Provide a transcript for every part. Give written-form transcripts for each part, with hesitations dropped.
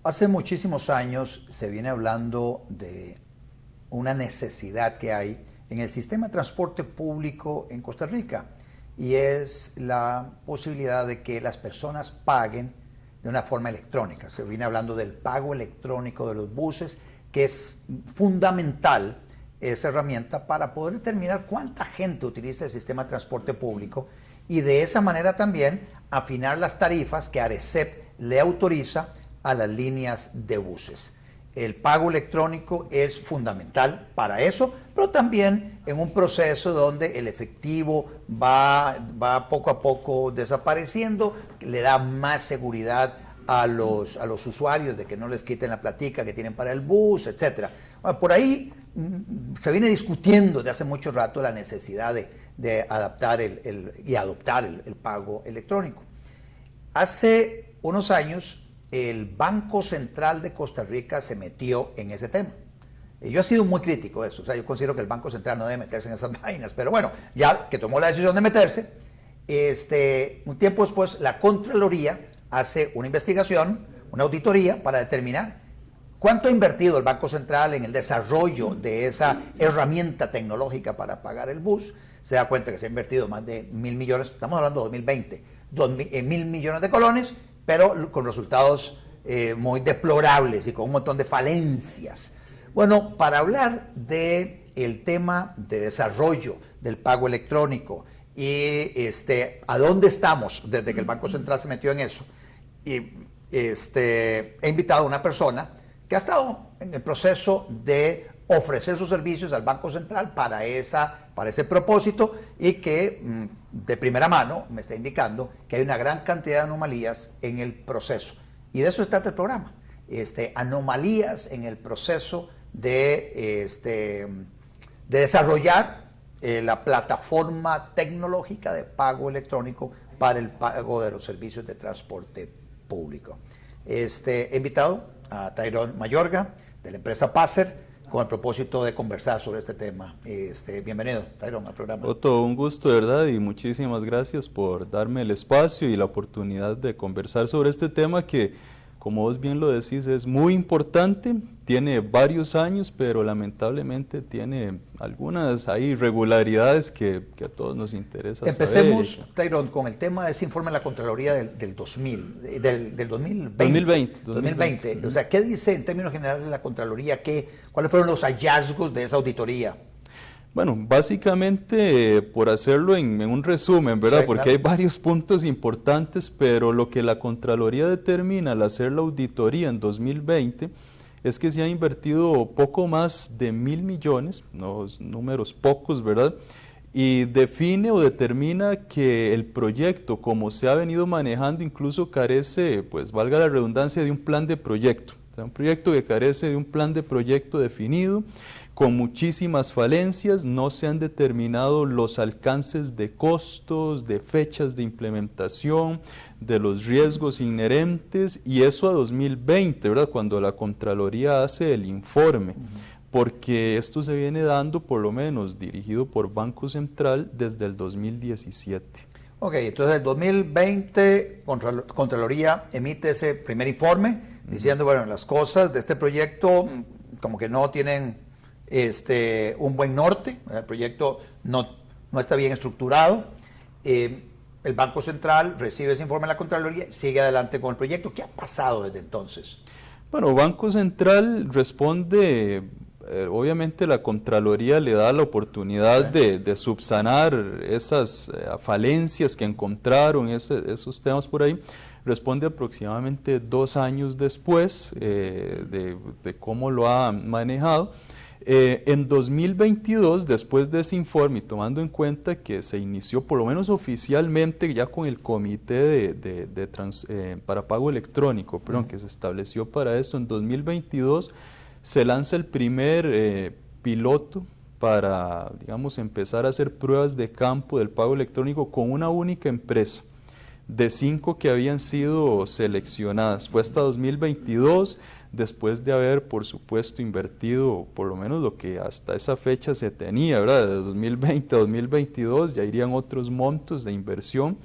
Hace muchísimos años se viene hablando de una necesidad que hay en el sistema de transporte público en Costa Rica, y es la posibilidad de que las personas paguen de una forma electrónica. Se viene hablando del pago electrónico de los buses, que es fundamental esa herramienta para poder determinar cuánta gente utiliza el sistema de transporte público y de esa manera también afinar las tarifas que ARECEP le autoriza a las líneas de buses. El pago electrónico es fundamental para eso, pero también en un proceso donde el efectivo va poco a poco desapareciendo, le da más seguridad a los usuarios de que no les quiten la platica que tienen para el bus, etc. Bueno, por ahí se viene discutiendo de hace mucho rato la necesidad de adaptar y adoptar el pago electrónico. Hace unos años el Banco Central de Costa Rica se metió en ese tema. Yo he sido muy crítico de eso, o sea, yo considero que el Banco Central no debe meterse en esas vainas, pero bueno, ya que tomó la decisión de meterse, un tiempo después la Contraloría hace una investigación, una auditoría para determinar cuánto ha invertido el Banco Central en el desarrollo de esa herramienta tecnológica para pagar el bus. Se da cuenta que se ha invertido más de 1.000 millones, estamos hablando de 2020, 1.000 millones de colones, pero con resultados muy deplorables y con un montón de falencias. Bueno, para hablar del tema de desarrollo del pago electrónico y a dónde estamos desde que el Banco Central se metió en eso, he invitado a una persona que ha estado en el proceso de ofrecer sus servicios al Banco Central para ese propósito y que de primera mano me está indicando que hay una gran cantidad de anomalías en el proceso. Y de eso se trata el programa, anomalías en el proceso de desarrollar la plataforma tecnológica de pago electrónico para el pago de los servicios de transporte público. He invitado a Tyrone Mayorga, de la empresa Passer, con el propósito de conversar sobre este tema. Bienvenido, Tyrone, al programa. Otto, un gusto, de verdad, y muchísimas gracias por darme el espacio y la oportunidad de conversar sobre este tema que, como vos bien lo decís, es muy importante, tiene varios años, pero lamentablemente tiene algunas irregularidades que a todos nos interesa Empecemos, saber. Tyrone, con el tema de ese informe de la Contraloría del 2000, del 2020. 2020. O sea, ¿qué dice en términos generales la Contraloría? ¿Cuáles fueron los hallazgos de esa auditoría? Bueno, básicamente, por hacerlo en un resumen, ¿verdad? Sí, porque claro, hay varios puntos importantes, pero lo que la Contraloría determina al hacer la auditoría en 2020 es que se ha invertido poco más de 1.000 millones, unos números pocos, ¿verdad? Y define o determina que el proyecto, como se ha venido manejando, incluso carece, pues valga la redundancia, de un plan de proyecto. O sea, un proyecto que carece de un plan de proyecto definido, con muchísimas falencias, no se han determinado los alcances de costos, de fechas de implementación, de los riesgos inherentes, y eso a 2020, ¿verdad? Cuando la Contraloría hace el informe, porque esto se viene dando, por lo menos dirigido por Banco Central, desde el 2017. Ok, entonces el 2020 Contraloría emite ese primer informe diciendo, bueno, las cosas de este proyecto como que no tienen un buen norte, el proyecto no está bien estructurado. El Banco Central recibe ese informe de la Contraloría y sigue adelante con el proyecto. ¿Qué ha pasado desde entonces? Bueno, Banco Central responde, obviamente la Contraloría le da la oportunidad de subsanar esas falencias que encontraron, esos temas por ahí. Responde aproximadamente 2 años después de cómo lo ha manejado. En 2022, después de ese informe, y tomando en cuenta que se inició por lo menos oficialmente ya con el comité para pago electrónico, que se estableció para esto, en 2022 se lanza el primer piloto para, digamos, empezar a hacer pruebas de campo del pago electrónico con una única empresa, de 5 que habían sido seleccionadas. Fue hasta 2022, después de haber, por supuesto, invertido por lo menos lo que hasta esa fecha se tenía, ¿verdad? De 2020 a 2022 ya irían otros montos de inversión.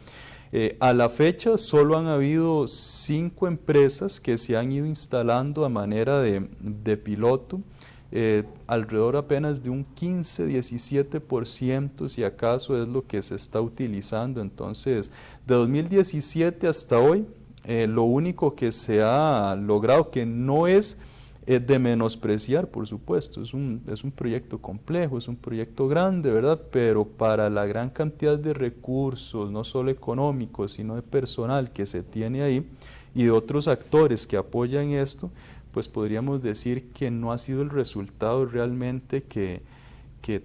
A la fecha solo han habido 5 empresas que se han ido instalando a manera de piloto, alrededor apenas de un 15-17% si acaso es lo que se está utilizando. Entonces, de 2017 hasta hoy, lo único que se ha logrado, que no es de menospreciar, por supuesto, es un proyecto complejo, es un proyecto grande, ¿verdad? Pero para la gran cantidad de recursos, no solo económicos, sino de personal que se tiene ahí y de otros actores que apoyan esto, pues podríamos decir que no ha sido el resultado realmente que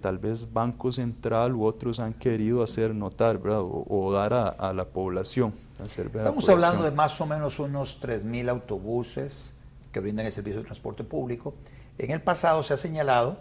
tal vez Banco Central u otros han querido hacer notar, ¿verdad? O dar a la población. Estamos hablando de más o menos unos 3.000 autobuses que brindan el servicio de transporte público. En el pasado se ha señalado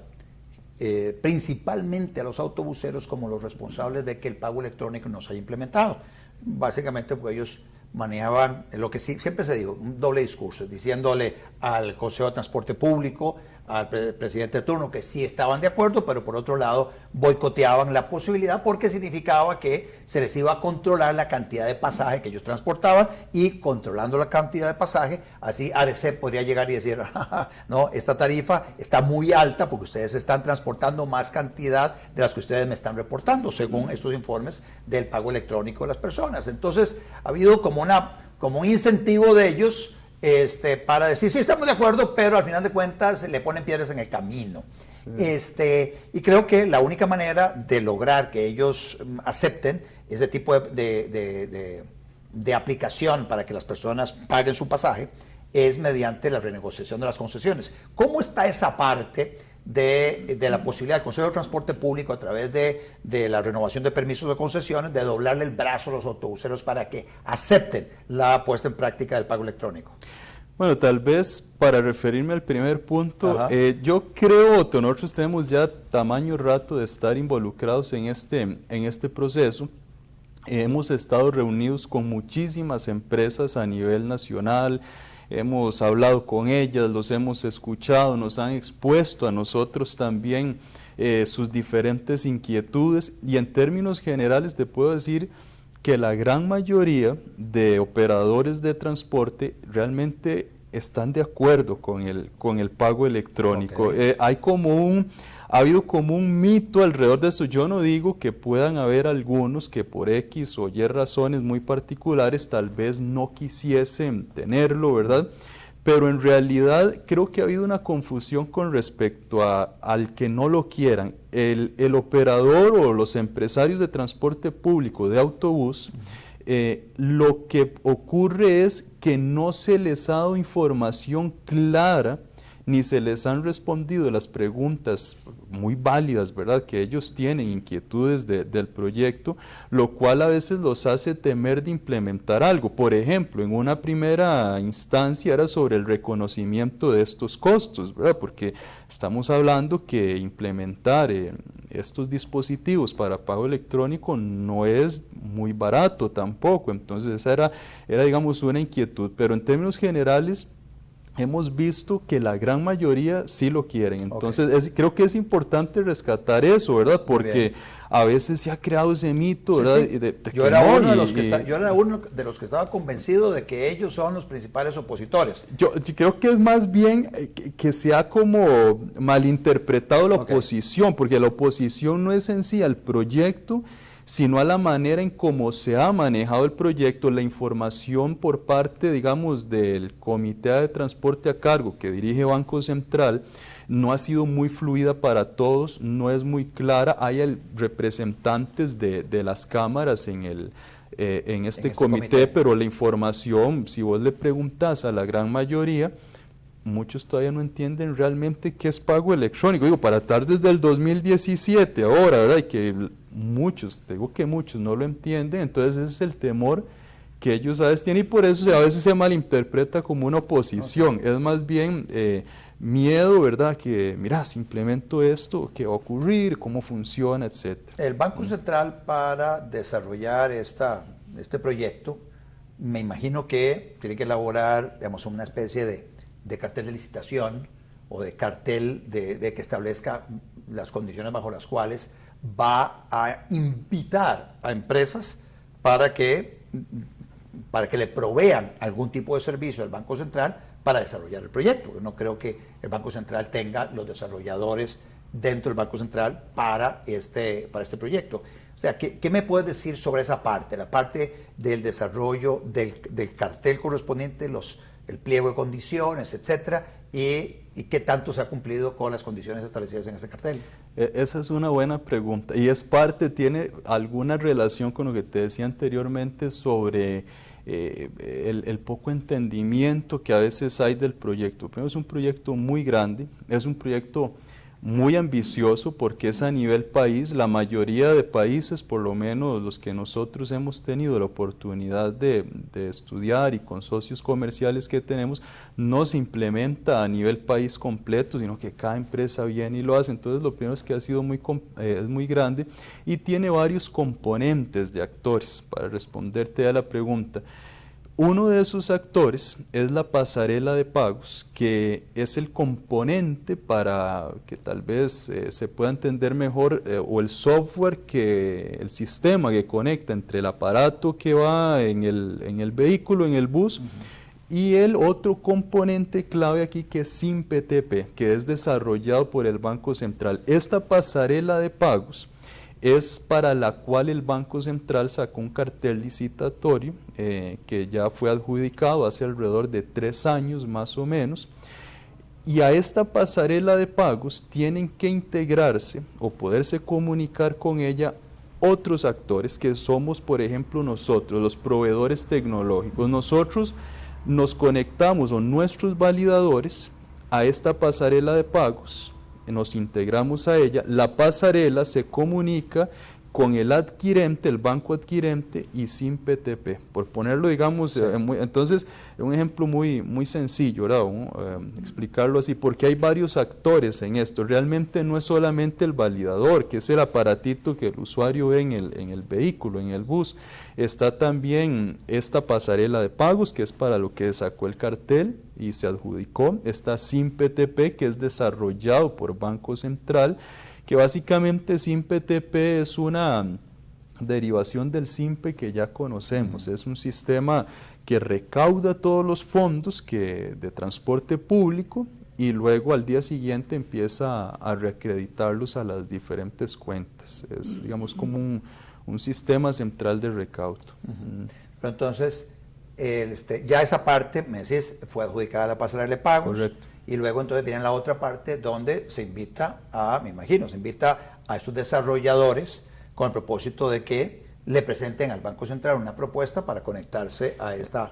principalmente a los autobuseros como los responsables de que el pago electrónico no se haya implementado. Básicamente porque ellos manejaban lo que siempre se dijo, un doble discurso, diciéndole al Consejo de Transporte Público, al presidente de turno, que sí estaban de acuerdo, pero por otro lado boicoteaban la posibilidad porque significaba que se les iba a controlar la cantidad de pasaje que ellos transportaban, y controlando la cantidad de pasaje, así ADC podría llegar y decir, no, esta tarifa está muy alta porque ustedes están transportando más cantidad de las que ustedes me están reportando, según estos informes del pago electrónico de las personas. Entonces ha habido como un incentivo de ellos para decir, sí, estamos de acuerdo, pero al final de cuentas le ponen piedras en el camino. Sí. Y creo que la única manera de lograr que ellos acepten ese tipo de aplicación para que las personas paguen su pasaje es mediante la renegociación de las concesiones. ¿Cómo está esa parte de la posibilidad del Consejo de Transporte Público, a través de la renovación de permisos de concesiones, de doblarle el brazo a los autobuseros para que acepten la puesta en práctica del pago electrónico? Bueno, tal vez para referirme al primer punto, yo creo que nosotros tenemos ya tamaño rato de estar involucrados en este proceso. Hemos estado reunidos con muchísimas empresas a nivel nacional, hemos hablado con ellas, los hemos escuchado, nos han expuesto a nosotros también sus diferentes inquietudes, y en términos generales te puedo decir que la gran mayoría de operadores de transporte realmente están de acuerdo con el pago electrónico. Okay. Ha habido como un mito alrededor de esto. Yo no digo que puedan haber algunos que por X o Y razones muy particulares tal vez no quisiesen tenerlo, ¿verdad? Pero en realidad creo que ha habido una confusión con respecto al que no lo quieran. El operador o los empresarios de transporte público de autobús, lo que ocurre es que no se les ha dado información clara, ni se les han respondido las preguntas muy válidas, ¿verdad?, que ellos tienen, inquietudes del proyecto, lo cual a veces los hace temer de implementar algo. Por ejemplo, en una primera instancia era sobre el reconocimiento de estos costos, ¿verdad?, porque estamos hablando que implementar estos dispositivos para pago electrónico no es muy barato tampoco. Entonces esa era digamos una inquietud, pero en términos generales hemos visto que la gran mayoría sí lo quieren. Entonces creo que es importante rescatar eso, ¿verdad? Porque a veces se ha creado ese mito, ¿verdad? Sí. Yo era uno de los que estaba convencido de que ellos son los principales opositores. Yo creo que es más bien que se ha como malinterpretado la oposición, porque la oposición no es en sí al proyecto, sino a la manera en cómo se ha manejado el proyecto. La información por parte, digamos, del Comité de Transporte a Cargo que dirige Banco Central no ha sido muy fluida para todos, no es muy clara. Hay representantes de las cámaras en este comité, pero la información, si vos le preguntás a la gran mayoría, muchos todavía no entienden realmente qué es pago electrónico. Digo, para estar desde el 2017 ahora, ¿verdad? Y que muchos no lo entienden, entonces ese es el temor que ellos a veces tienen, y por eso a veces se malinterpreta como una oposición. Es más bien miedo, ¿verdad? Que, mira, si implemento esto, ¿qué va a ocurrir? ¿Cómo funciona? Etcétera. El Banco Central, para desarrollar este proyecto, me imagino que tiene que elaborar, digamos, una especie de cartel de licitación o de cartel de que establezca las condiciones bajo las cuales va a invitar a empresas para que para que le provean algún tipo de servicio al Banco Central para desarrollar el proyecto. Yo no creo que el Banco Central tenga los desarrolladores dentro del Banco Central para este proyecto. O sea, ¿qué me puedes decir sobre esa parte? La parte del desarrollo del cartel correspondiente, el pliego de condiciones, etcétera, y qué tanto se ha cumplido con las condiciones establecidas en ese cartel. Esa es una buena pregunta y tiene alguna relación con lo que te decía anteriormente sobre el poco entendimiento que a veces hay del proyecto. Primero, es un proyecto muy grande, es un proyecto muy ambicioso porque es a nivel país. La mayoría de países, por lo menos los que nosotros hemos tenido la oportunidad de estudiar y con socios comerciales que tenemos, no se implementa a nivel país completo, sino que cada empresa viene y lo hace. Entonces lo primero es que ha sido es muy grande y tiene varios componentes de actores. Para responderte a la pregunta, uno de esos actores es la pasarela de pagos, que es el componente para que tal vez se pueda entender mejor, o el software, el sistema que conecta entre el aparato que va en el vehículo, en el bus, y el otro componente clave aquí que es SIMPTP, que es desarrollado por el Banco Central. Esta pasarela de pagos es para la cual el Banco Central sacó un cartel licitatorio que ya fue adjudicado hace alrededor de 3 años más o menos, y a esta pasarela de pagos tienen que integrarse o poderse comunicar con ella otros actores que somos, por ejemplo, nosotros, los proveedores tecnológicos. Nosotros nos conectamos, o nuestros validadores, a esta pasarela de pagos, nos integramos a ella, la pasarela se comunica con el adquirente, el banco adquirente y SIMPTP, por ponerlo, digamos, sí. Entonces, un ejemplo muy sencillo, ¿verdad? Explicarlo así, porque hay varios actores en esto. Realmente no es solamente el validador, que es el aparatito que el usuario ve en el vehículo, en el bus. Está también esta pasarela de pagos, que es para lo que sacó el cartel y se adjudicó. Está SIMPTP, que es desarrollado por Banco Central, que básicamente SIMPTP es una derivación del SIMPE que ya conocemos. Es un sistema que recauda todos los fondos de transporte público y luego al día siguiente empieza a reacreditarlos a las diferentes cuentas. Es, digamos, como un sistema central de recaudo. Pero entonces, ya esa parte, me decís, fue adjudicada a la pasarela de pagos. Correcto. Y luego entonces tienen la otra parte donde se invita a estos desarrolladores con el propósito de que le presenten al Banco Central una propuesta para conectarse a esta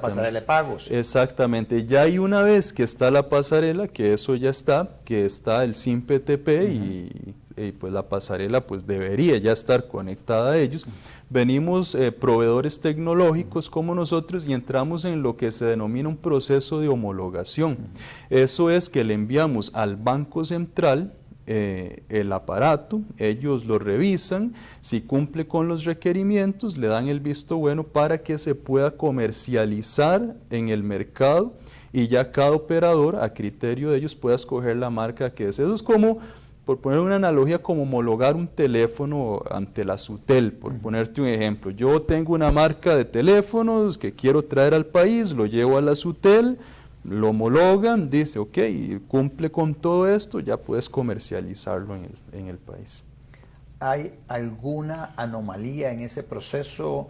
pasarela de pagos. Exactamente. Ya hay una vez que está la pasarela, que eso ya está, que está el SIMPTP y pues la pasarela pues debería ya estar conectada a ellos. Venimos proveedores tecnológicos como nosotros y entramos en lo que se denomina un proceso de homologación. Eso es que le enviamos al Banco Central el aparato, ellos lo revisan, si cumple con los requerimientos, le dan el visto bueno para que se pueda comercializar en el mercado y ya cada operador a criterio de ellos pueda escoger la marca que desee. Eso es como, por poner una analogía, como homologar un teléfono ante la SUTEL, por ponerte un ejemplo. Yo tengo una marca de teléfonos que quiero traer al país, lo llevo a la SUTEL, lo homologan, dice, ok, cumple con todo esto, ya puedes comercializarlo en el país. ¿Hay alguna anomalía en ese proceso?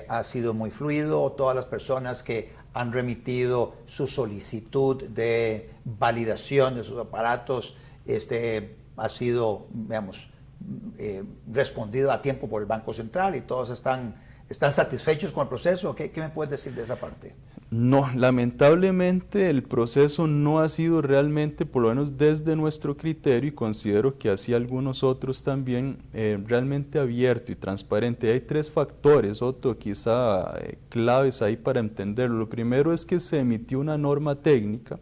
¿Ha sido muy fluido? ¿Todas las personas que han remitido su solicitud de validación de sus aparatos ha sido, digamos, respondido a tiempo por el Banco Central y todos están satisfechos con el proceso? ¿Qué me puedes decir de esa parte? No, lamentablemente el proceso no ha sido realmente, por lo menos desde nuestro criterio, y considero que así algunos otros también, realmente abierto y transparente. Hay 3 factores, Otto, quizá claves ahí para entenderlo. Lo primero es que se emitió una norma técnica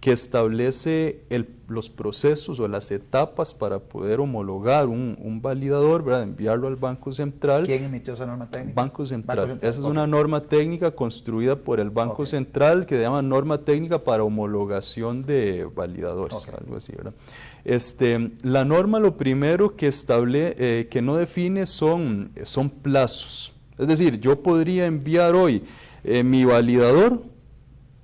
que establece los procesos o las etapas para poder homologar un validador, ¿verdad? Enviarlo al Banco Central. ¿Quién emitió esa norma técnica? Banco Central. Esa es una norma técnica construida por el Banco Central que se llama Norma Técnica para Homologación de Validadores, algo así, ¿verdad? La norma, lo primero que no define son plazos Es decir, yo podría enviar hoy mi validador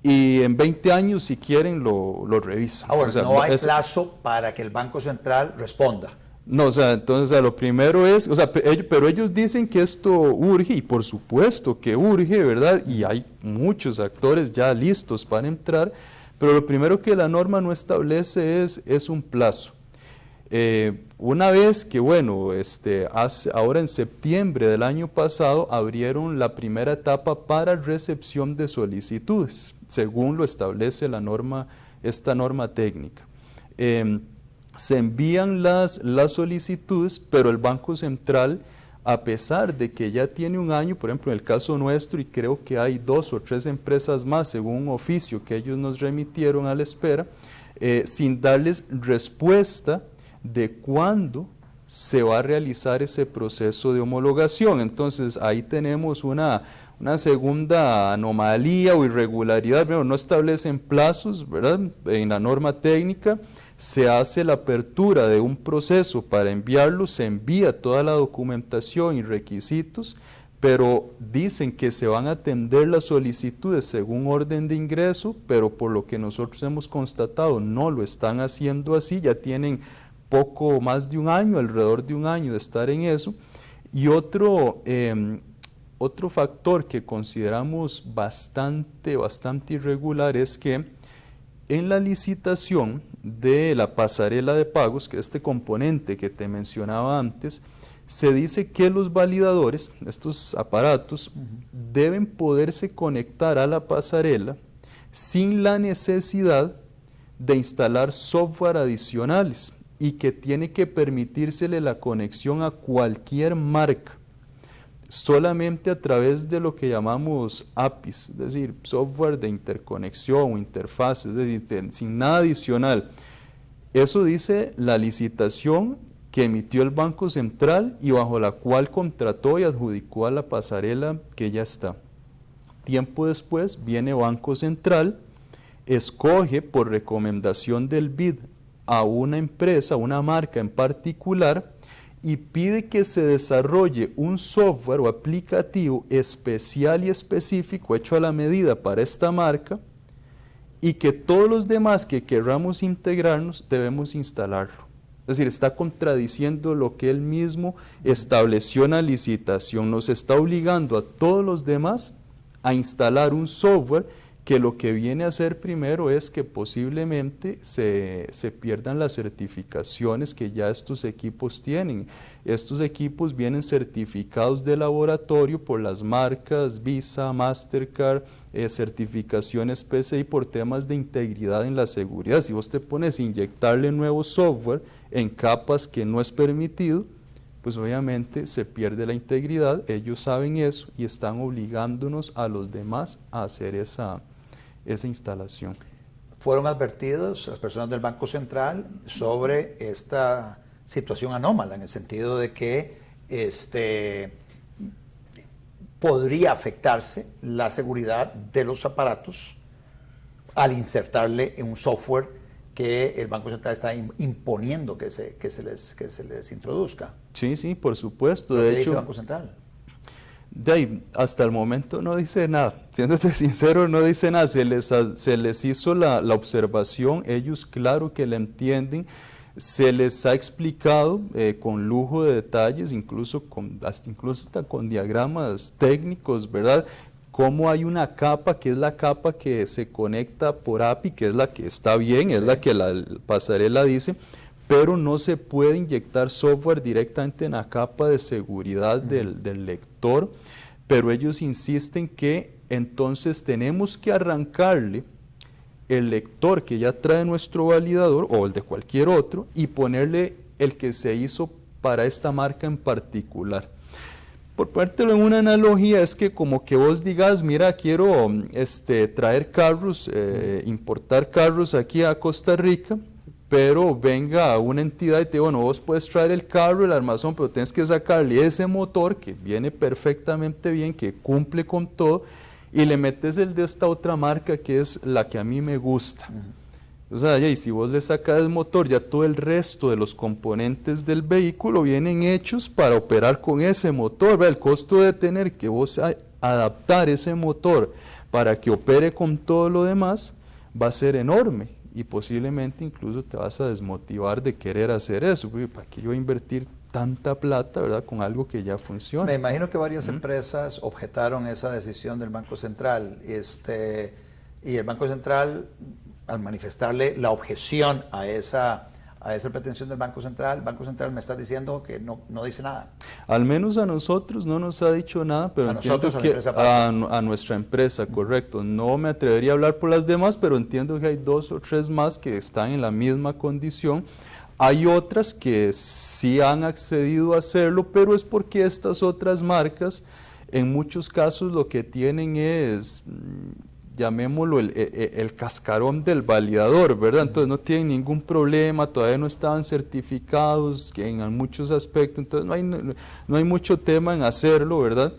y en 20 años, si quieren, lo revisan. Ahora, o sea, no hay plazo para que el Banco Central responda. No, o sea, entonces lo primero es, o sea, pero ellos dicen que esto urge, y por supuesto que urge, ¿verdad? Y hay muchos actores ya listos para entrar, pero lo primero que la norma no establece es un plazo. Una vez que, bueno, ahora en septiembre del año pasado abrieron la primera etapa para recepción de solicitudes, según lo establece la norma, esta norma técnica. Se envían las solicitudes, pero el Banco Central, a pesar de que ya tiene un año, por ejemplo, en el caso nuestro, y creo que hay 2 o 3 empresas más, según un oficio que ellos nos remitieron a la espera, sin darles respuesta de cuándo se va a realizar ese proceso de homologación. Entonces, ahí tenemos una segunda anomalía o irregularidad. Primero, no establecen plazos, ¿verdad? En la norma técnica se hace la apertura de un proceso para enviarlo, se envía toda la documentación y requisitos, pero dicen que se van a atender las solicitudes según orden de ingreso, pero por lo que nosotros hemos constatado no lo están haciendo así, ya tienen poco más de un año, alrededor de un año de estar en eso. Y otro factor que consideramos bastante irregular es que en la licitación de la pasarela de pagos, que es este componente que te mencionaba antes, se dice que los validadores, estos aparatos, deben poderse conectar a la pasarela sin la necesidad de instalar software adicionales y que tiene que permitírsele la conexión a cualquier marca, solamente a través de lo que llamamos APIs, es decir, software de interconexión o interfaz, es decir, sin nada adicional. Eso dice la licitación que emitió el Banco Central y bajo la cual contrató y adjudicó a la pasarela que ya está. Tiempo después viene Banco Central, escoge por recomendación del BID a una empresa, una marca en particular, y pide que se desarrolle un software o aplicativo especial y específico hecho a la medida para esta marca y que todos los demás que queramos integrarnos debemos instalarlo. Es decir, está contradiciendo lo que él mismo estableció en la licitación, nos está obligando a todos los demás a instalar un software que lo que viene a hacer primero es que posiblemente se pierdan las certificaciones que ya estos equipos tienen. Estos equipos vienen certificados de laboratorio por las marcas Visa, Mastercard, certificaciones PCI por temas de integridad en la seguridad. Si vos te pones a inyectarle nuevo software en capas que no es permitido, pues obviamente se pierde la integridad, ellos saben eso y están obligándonos a los demás a hacer esa instalación. ¿Fueron advertidos las personas del Banco Central sobre esta situación anómala, en el sentido de que podría afectarse la seguridad de los aparatos al insertarle en un software que el Banco Central está imponiendo que se les introduzca? Sí, por supuesto. ¿Qué dice el Banco Central? De ahí, hasta el momento no dice nada, siéndote sincero, no dice nada, se les hizo la observación, ellos claro que la entienden, se les ha explicado con lujo de detalles, incluso hasta con diagramas técnicos, ¿verdad? Cómo hay una capa que es la capa que se conecta por API, que es la que está bien, es la que la pasarela dice, pero no se puede inyectar software directamente en la capa de seguridad del lector, pero ellos insisten que entonces tenemos que arrancarle el lector que ya trae nuestro validador o el de cualquier otro y ponerle el que se hizo para esta marca en particular. Por ponértelo en una analogía, es que como que vos digas, mira, quiero traer carros, importar carros aquí a Costa Rica, pero venga una entidad y te dice, bueno, vos puedes traer el carro, el armazón, pero tienes que sacarle ese motor que viene perfectamente bien, que cumple con todo, y le metes el de esta otra marca que es la que a mí me gusta. O sea, y si vos le sacas el motor, ya todo el resto de los componentes del vehículo vienen hechos para operar con ese motor, ¿verdad? El costo de tener que vos adaptar ese motor para que opere con todo lo demás va a ser enorme y posiblemente incluso te vas a desmotivar de querer hacer eso, porque ¿para qué yo invertir tanta plata, verdad, con algo que ya funciona? Me imagino que varias empresas objetaron esa decisión del Banco Central, y el Banco Central, al manifestarle la objeción a esa pretensión del Banco Central me está diciendo que no dice nada. Al menos a nosotros no nos ha dicho nada, pero entiendo que a nuestra empresa, correcto. No me atrevería a hablar por las demás, pero entiendo que hay 2 o 3 más que están en la misma condición. Hay otras que sí han accedido a hacerlo, pero es porque estas otras marcas, en muchos casos lo que tienen es, llamémoslo, el cascarón del validador, ¿verdad? Entonces no tienen ningún problema, todavía no estaban certificados en muchos aspectos, entonces no hay mucho tema en hacerlo, ¿verdad?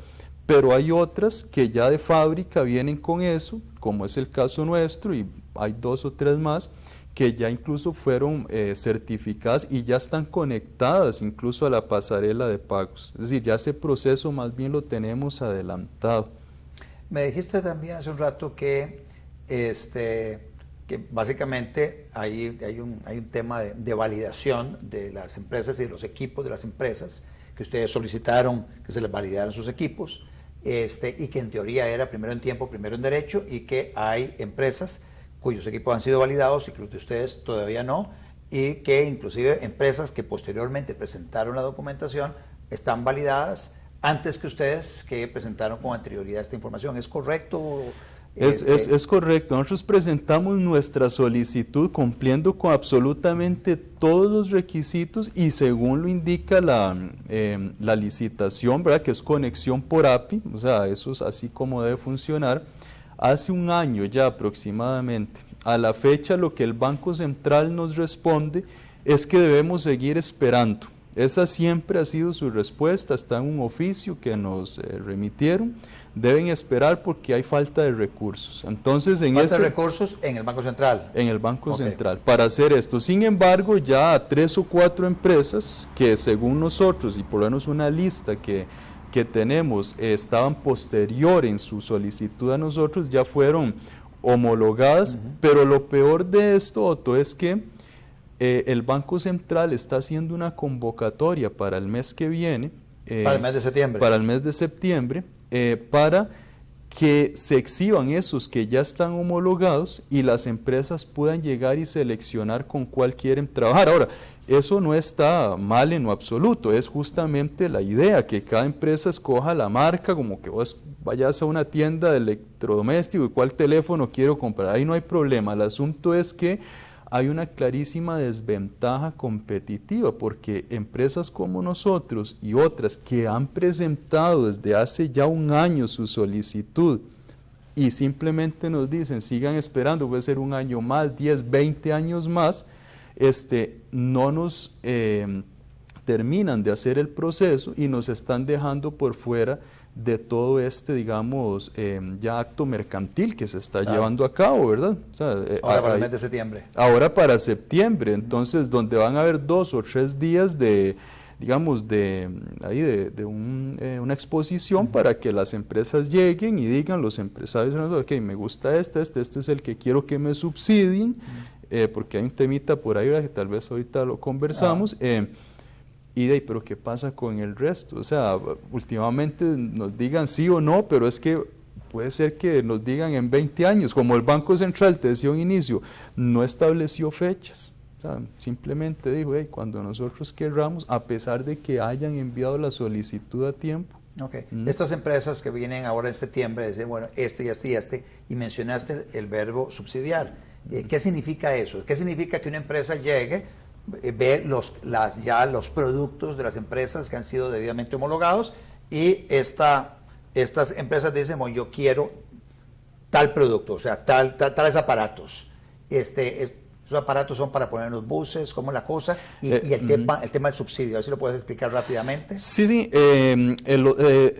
Pero hay otras que ya de fábrica vienen con eso, como es el caso nuestro, y hay 2 o 3 más, que ya incluso fueron certificadas y ya están conectadas incluso a la pasarela de pagos. Es decir, ya ese proceso más bien lo tenemos adelantado. Me dijiste también hace un rato que básicamente hay un tema de validación de las empresas y de los equipos de las empresas, que ustedes solicitaron que se les validaran sus equipos, y que en teoría era primero en tiempo, primero en derecho, y que hay empresas cuyos equipos han sido validados y que los de ustedes todavía no, y que inclusive empresas que posteriormente presentaron la documentación están validadas antes que ustedes, que presentaron con anterioridad esta información. ¿Es correcto? Es correcto. Nosotros presentamos nuestra solicitud cumpliendo con absolutamente todos los requisitos y según lo indica la licitación, ¿verdad? Que es conexión por API, o sea, eso es así como debe funcionar. Hace un año ya aproximadamente. A la fecha lo que el Banco Central nos responde es que debemos seguir esperando. Esa siempre ha sido su respuesta, está en un oficio que nos remitieron. Deben esperar porque hay falta de recursos. Entonces, falta de recursos en el Banco Central. En el Banco Central, para hacer esto. Sin embargo, ya 3 o 4 empresas que según nosotros, y por lo menos una lista que tenemos, estaban posterior en su solicitud a nosotros, ya fueron homologadas, pero lo peor de esto, Otto, es que el Banco Central está haciendo una convocatoria para el mes que viene. Para el mes de septiembre. Para el mes de septiembre, para que se exhiban esos que ya están homologados y las empresas puedan llegar y seleccionar con cuál quieren trabajar. Ahora, eso no está mal en lo absoluto, es justamente la idea, que cada empresa escoja la marca, como que vos vayas a una tienda de electrodoméstico y cuál teléfono quiero comprar, ahí no hay problema. El asunto es que hay una clarísima desventaja competitiva porque empresas como nosotros y otras que han presentado desde hace ya un año su solicitud y simplemente nos dicen sigan esperando, puede ser un año más, 10, 20 años más, no nos terminan de hacer el proceso y nos están dejando por fuera de todo digamos, ya acto mercantil que se está llevando a cabo, ¿verdad? O sea, ahora para el mes de septiembre. Ahora para septiembre, entonces, donde van a haber 2 o 3 días de, digamos, una exposición para que las empresas lleguen y digan, los empresarios, ok, me gusta este es el que quiero que me subsidien, porque hay un temita por ahí, ¿verdad? Que tal vez ahorita lo conversamos, pero ¿qué pasa con el resto? O sea, últimamente nos digan sí o no, pero es que puede ser que nos digan en 20 años, como el Banco Central, te decía un inicio, no estableció fechas. O sea, simplemente dijo, cuando nosotros querramos, a pesar de que hayan enviado la solicitud a tiempo. Okay. Estas empresas que vienen ahora en septiembre, dicen, bueno, y mencionaste el verbo subsidiar. ¿Qué significa eso? ¿Qué significa que una empresa llegue, ve los productos de las empresas que han sido debidamente homologados y estas empresas dicen, bueno, yo quiero tal producto, o sea, tales aparatos? Esos aparatos son para poner en los buses, ¿cómo es la cosa? Y el tema del subsidio, a ver si lo puedes explicar rápidamente. Sí,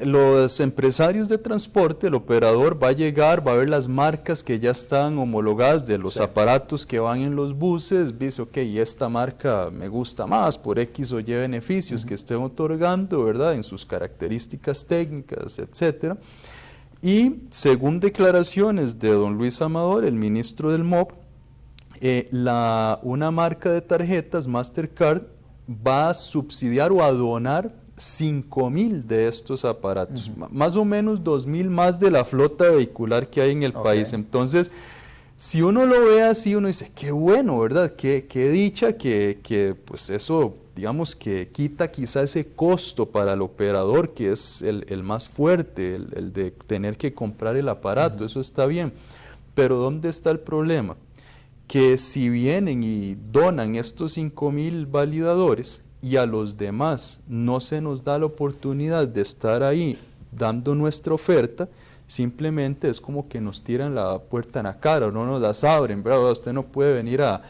los empresarios de transporte, el operador va a llegar, va a ver las marcas que ya están homologadas de los aparatos que van en los buses, dice, ok, esta marca me gusta más por X o Y beneficios que estén otorgando, ¿verdad? En sus características técnicas, etcétera. Y según declaraciones de don Luis Amador, el ministro del MOP, una marca de tarjetas, Mastercard, va a subsidiar o a donar 5,000 de estos aparatos, más o menos 2,000 más de la flota vehicular que hay en el país. Entonces, si uno lo ve así, uno dice, qué bueno, ¿verdad? Qué dicha que pues eso, digamos, que quita quizá ese costo para el operador, que es el más fuerte, el de tener que comprar el aparato, eso está bien. Pero ¿dónde está el problema? Que si vienen y donan estos 5,000 validadores y a los demás no se nos da la oportunidad de estar ahí dando nuestra oferta, simplemente es como que nos tiran la puerta en la cara o no nos las abren, ¿verdad? Usted no puede venir a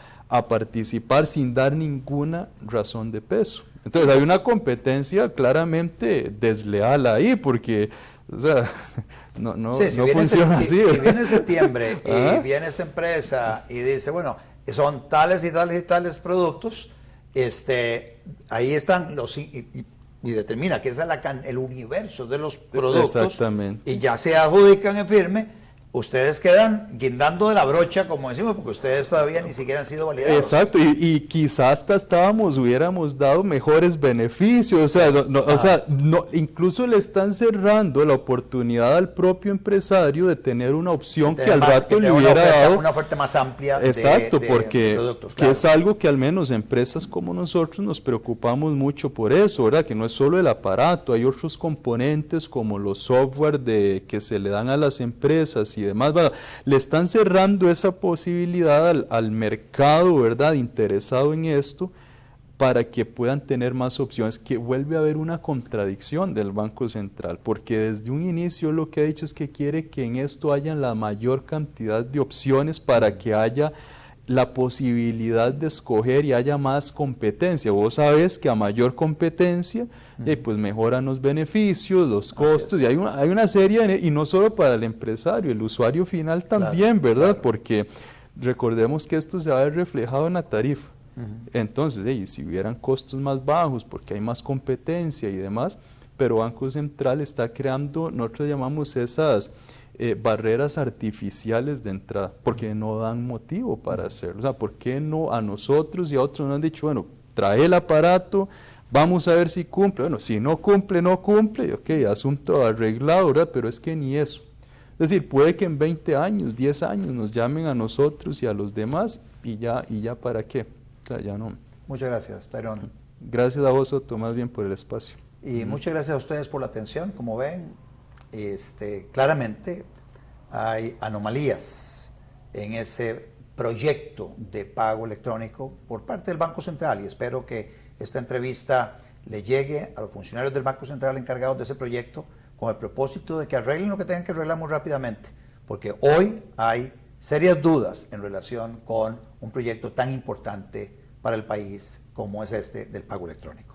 participar sin dar ninguna razón de peso. Entonces hay una competencia claramente desleal ahí, porque o sea, no funciona así. Si viene septiembre y viene esta empresa y dice, bueno, son tales y tales y tales productos, ahí están los y determina que ese es el universo de los productos. Exactamente. Y ya se adjudican en firme, ustedes quedan guindando de la brocha, como decimos, porque ustedes todavía ni siquiera han sido validados. Exacto, y quizás hasta hubiéramos dado mejores beneficios, o sea, incluso le están cerrando la oportunidad al propio empresario de tener una opción que al rato le hubiera dado una oferta más amplia. Exacto, de porque productos, que es algo que al menos empresas como nosotros nos preocupamos mucho por eso, ¿verdad? Que no es solo el aparato, hay otros componentes como los software que se le dan a las empresas y demás, bueno, le están cerrando esa posibilidad al mercado, ¿verdad?, interesado en esto, para que puedan tener más opciones, que vuelve a haber una contradicción del Banco Central, porque desde un inicio lo que ha dicho es que quiere que en esto haya la mayor cantidad de opciones para que haya la posibilidad de escoger y haya más competencia. Vos sabés que a mayor competencia, pues mejoran los beneficios, los costos, y hay una serie, y no solo para el empresario, el usuario final también, ¿verdad? Claro. Porque recordemos que esto se va a ver reflejado en la tarifa. Entonces, si hubieran costos más bajos, porque hay más competencia y demás, pero Banco Central está creando, nosotros llamamos esas barreras artificiales de entrada, porque no dan motivo para hacerlo. O sea, ¿por qué no a nosotros y a otros nos han dicho, bueno, trae el aparato, vamos a ver si cumple? Bueno, si no cumple, no cumple, ok, asunto arreglado, ¿verdad? Pero es que ni eso. Es decir, puede que en 20 años, 10 años nos llamen a nosotros y a los demás y ya ¿para qué? O sea, ya no. Muchas gracias, Tyrone. Gracias a vos, Soto, más bien por el espacio. Y muchas gracias a ustedes por la atención. Como ven, claramente hay anomalías en ese proyecto de pago electrónico por parte del Banco Central, y espero que esta entrevista le llegue a los funcionarios del Banco Central encargados de ese proyecto con el propósito de que arreglen lo que tengan que arreglar muy rápidamente, porque hoy hay serias dudas en relación con un proyecto tan importante para el país como es este del pago electrónico.